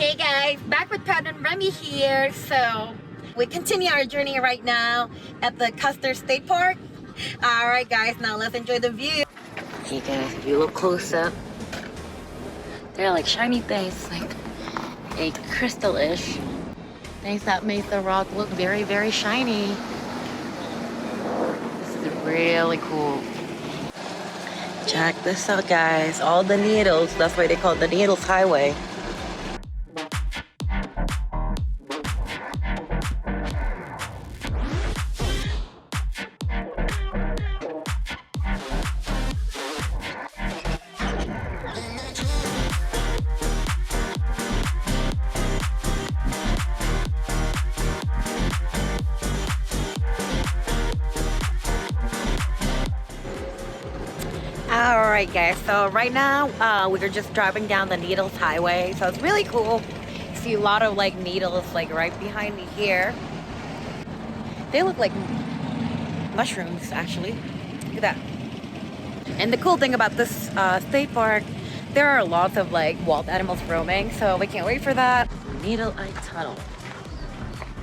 Hey guys, back with Pat and Remy here. So we continue our journey right now at the Custer State Park. All right guys, now let's enjoy the view. Hey guys, if you look close up, they're like shiny things, like a crystal-ish. Things that make the rock look very, very shiny. This is really cool. Check this out guys, all the needles, that's why they call it the Needles Highway. Alright guys, so right now we're just driving down the Needles Highway, so it's really cool. You see a lot of like needles like right behind me here. They look like mushrooms actually. Look at that. And the cool thing about this state park, there are lots of like wild animals roaming, so we can't wait for that. Needle Eye Tunnel.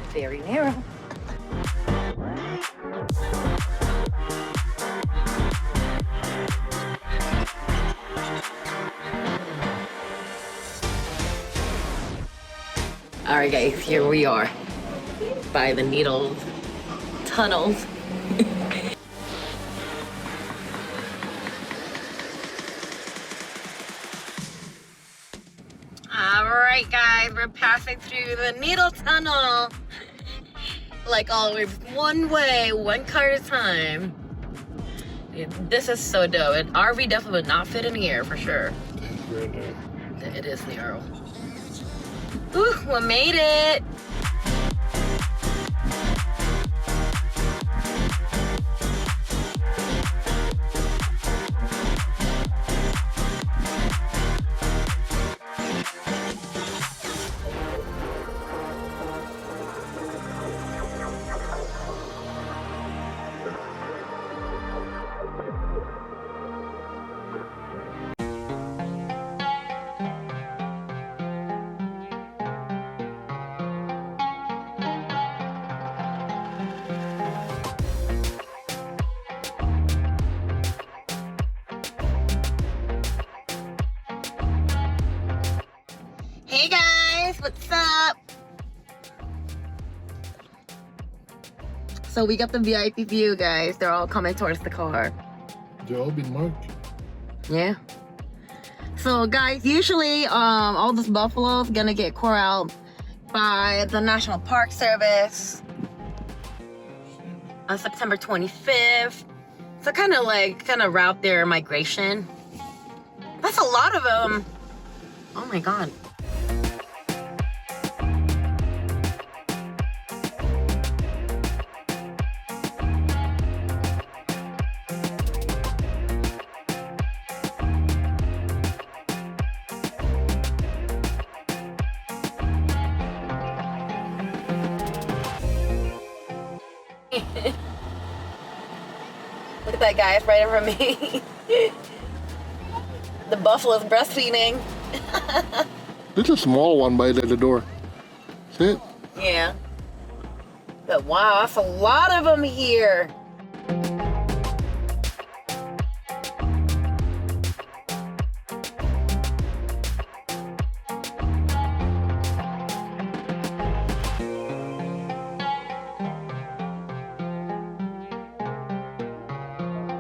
Very narrow. Alright guys, here we are by the Needles tunnels. Alright guys, we're passing through the Needle Tunnel. Like always, one way, one car at a time. This is so dope. An RV definitely would not fit in here for sure. It is narrow. Ooh, we made it! Hey guys, what's up? So we got the VIP view, guys. They're all coming towards the car. They're all been marked. Yeah. So guys, usually all those buffaloes gonna get corralled by the National Park Service on September 25th. So kind of route their migration. That's a lot of them. Oh my God. Look at that guy, it's right in front of me. The buffalo's breastfeeding. There's a small one by the door. See it? Yeah. But wow, that's a lot of them here.